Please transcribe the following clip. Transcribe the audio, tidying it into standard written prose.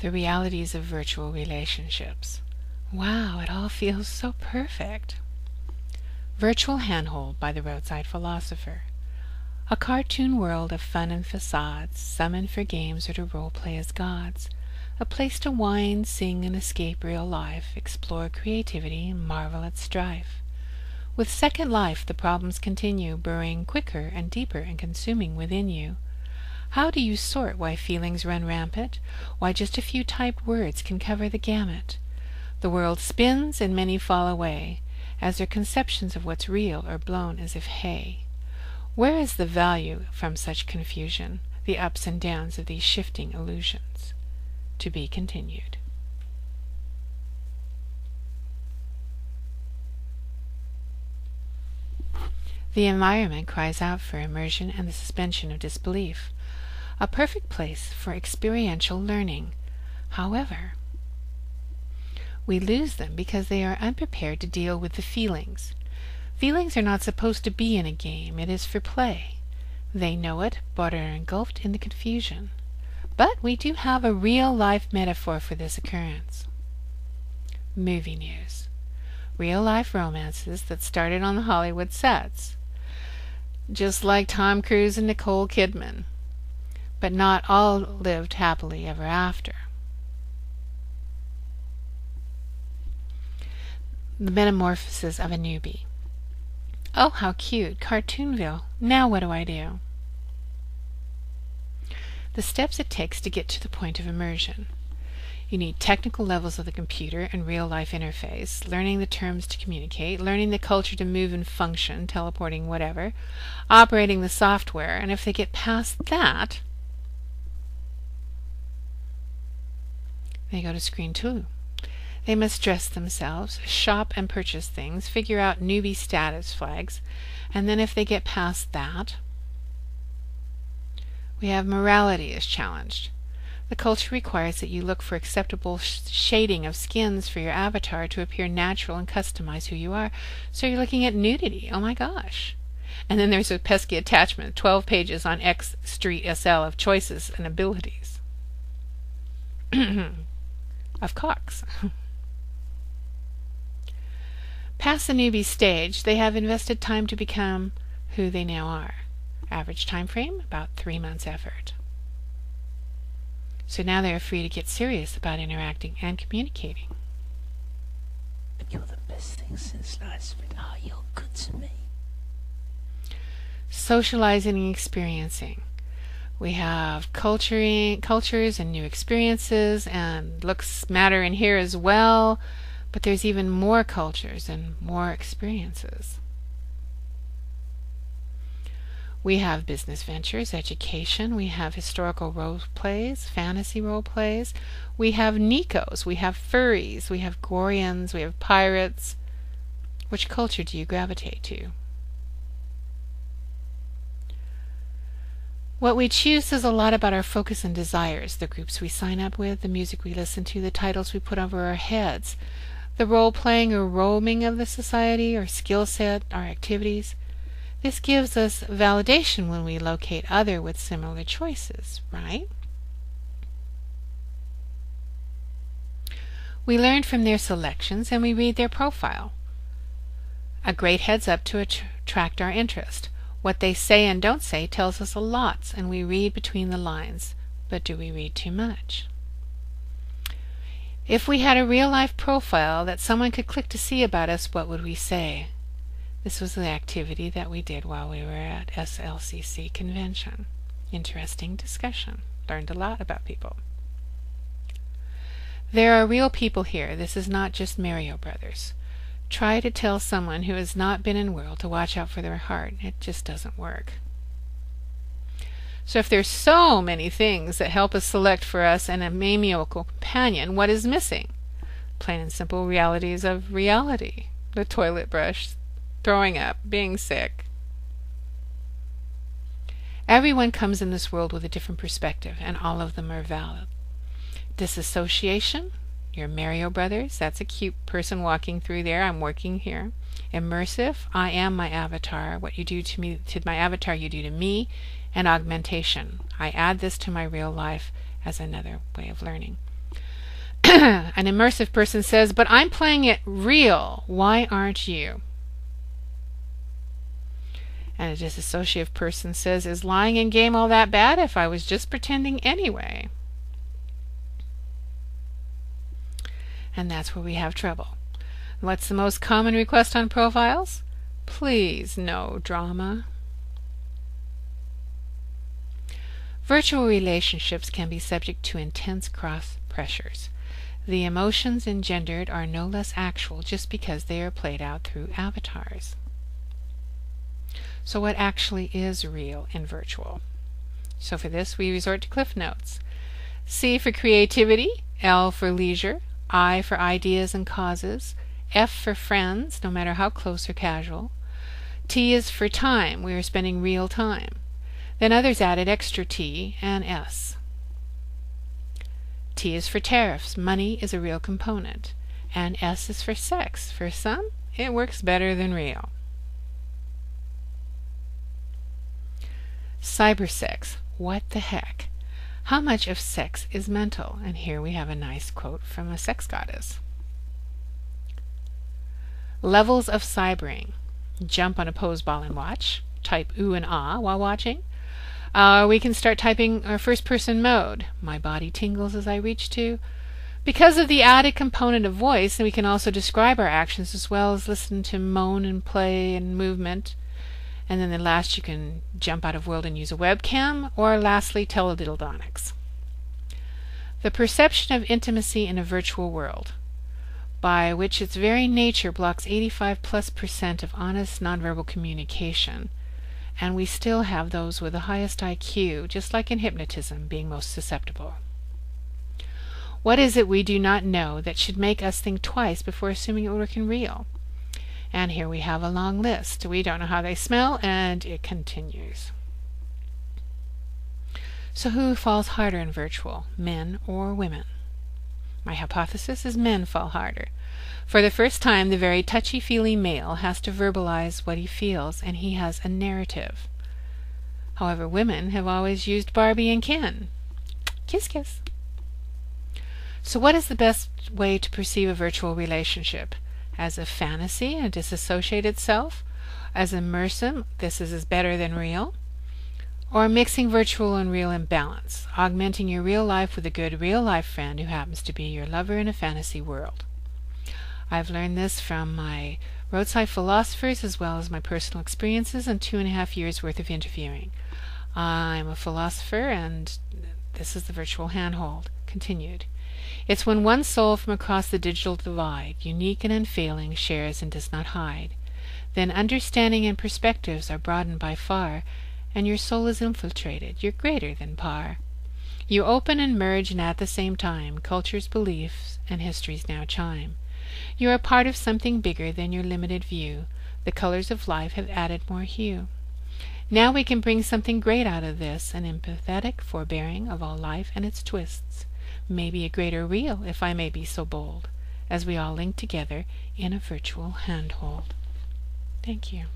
The realities of virtual relationships. Wow, it all feels so perfect. Virtual handhold by the roadside philosopher. A cartoon world of fun and facades, summoned for games or to role-play as gods. A place to whine, sing, and escape real life, explore creativity, and marvel at strife. With Second Life, the problems continue, burrowing quicker and deeper and consuming within you. How do you sort why feelings run rampant? Why just a few typed words can cover the gamut? The world spins and many fall away, as their conceptions of what's real are blown as if hay. Where is the value from such confusion, the ups and downs of these shifting illusions? To be continued. The environment cries out for immersion and the suspension of disbelief, a perfect place for experiential learning. However, we lose them because they are unprepared to deal with the feelings. Feelings are not supposed to be in a game. It is for play. They know it, but are engulfed in the confusion. But we do have a real-life metaphor for this occurrence. Movie news. Real-life romances that started on the Hollywood sets. Just like Tom Cruise and Nicole Kidman. But not all lived happily ever after. The metamorphosis of a newbie. Oh, how cute. Cartoonville. Now what do I do? The steps it takes to get to the point of immersion. You need technical levels of the computer and real-life interface, learning the terms to communicate, learning the culture to move and function, teleporting, whatever, operating the software, and if they get past that, they go to screen 2. They must dress themselves, shop and purchase things, figure out newbie status flags, and then if they get past that, we have morality is challenged. The culture requires that you look for acceptable shading of skins for your avatar to appear natural and customize who you are. So you're looking at nudity. Oh my gosh. And then there's a pesky attachment, 12 pages on X Street SL of choices and abilities. Of cocks. Past the newbie stage, they have invested time to become who they now are. Average time frame, about 3 months effort. So now they are free to get serious about interacting and communicating. You're the best thing since sliced bread. Oh, you're good to me. Socializing and experiencing. We have cultures and new experiences, and looks matter in here as well, but there's even more cultures and more experiences. We have business ventures, education, we have historical role plays, fantasy role plays, we have Nikos, we have furries, we have Gorians, we have pirates. Which culture do you gravitate to? What we choose says a lot about our focus and desires, the groups we sign up with, the music we listen to, the titles we put over our heads, the role-playing or roaming of the society, our skill set, our activities. This gives us validation when we locate other with similar choices, right? We learn from their selections and we read their profile. A great heads up to attract our interest. What they say and don't say tells us a lot, and we read between the lines. But do we read too much? If we had a real-life profile that someone could click to see about us, what would we say? This was the activity that we did while we were at SLCC convention. Interesting discussion. Learned a lot about people. There are real people here. This is not just Mario Brothers. Try to tell someone who has not been in world to watch out for their heart. It just doesn't work. So if there's so many things that help us select for us an amiable companion, what is missing? Plain and simple realities of reality. The toilet brush, throwing up, being sick. Everyone comes in this world with a different perspective, and all of them are valid. Disassociation, your Mario Brothers, that's a cute person walking through there, I'm working here. Immersive, I am my avatar. What you do to me, to my avatar, you do to me. And augmentation, I add this to my real life as another way of learning. An immersive person says, but I'm playing it real. Why aren't you? And a disassociative person says, is lying in game all that bad if I was just pretending anyway? And that's where we have trouble. What's the most common request on profiles? Please, no drama. Virtual relationships can be subject to intense cross pressures. The emotions engendered are no less actual just because they are played out through avatars. So what actually is real and virtual? So for this we resort to Clift Notes. C for creativity, L for leisure, I for ideas and causes, F for friends, no matter how close or casual. T is for time, we are spending real time. Then others added extra T and S. T is for tariffs, money is a real component. And S is for sex. For some, it works better than real. Cybersex, what the heck? How much of sex is mental? And here we have a nice quote from a sex goddess. Levels of cybering. Jump on a pose ball and watch. Type ooh and ah while watching. We can start typing our first-person mode. My body tingles as I reach to. Because of the added component of voice, we can also describe our actions as well as listen to moan and play and movement. And then last you can jump out of world and use a webcam, or lastly teledildonics. The perception of intimacy in a virtual world, by which its very nature blocks 85+% of honest nonverbal communication, and we still have those with the highest IQ, just like in hypnotism, being most susceptible. What is it we do not know that should make us think twice before assuming it would work in real? And here we have a long list. We don't know how they smell, and it continues. So who falls harder in virtual, men or women? My hypothesis is men fall harder. For the first time, the very touchy-feely male has to verbalize what he feels, and he has a narrative. However, women have always used Barbie and Ken. Kiss, kiss. So what is the best way to perceive a virtual relationship? As a fantasy, a disassociated self? As immersive, this is better than real? Or mixing virtual and real in balance, augmenting your real life with a good real-life friend who happens to be your lover in a fantasy world? I've learned this from my roadside philosophers as well as my personal experiences and 2.5 years worth of interviewing. I'm a philosopher, and this is the virtual handhold. Continued. It's when one soul from across the digital divide, unique and unfailing, shares and does not hide. Then understanding and perspectives are broadened by far, and your soul is infiltrated. You're greater than par. You open and merge, and at the same time, cultures, beliefs, and histories now chime. You are part of something bigger than your limited view. The colors of life have added more hue. Now we can bring something great out of this, an empathetic forbearing of all life and its twists. Maybe a greater real, if I may be so bold, as we all link together in a virtual handhold. Thank you.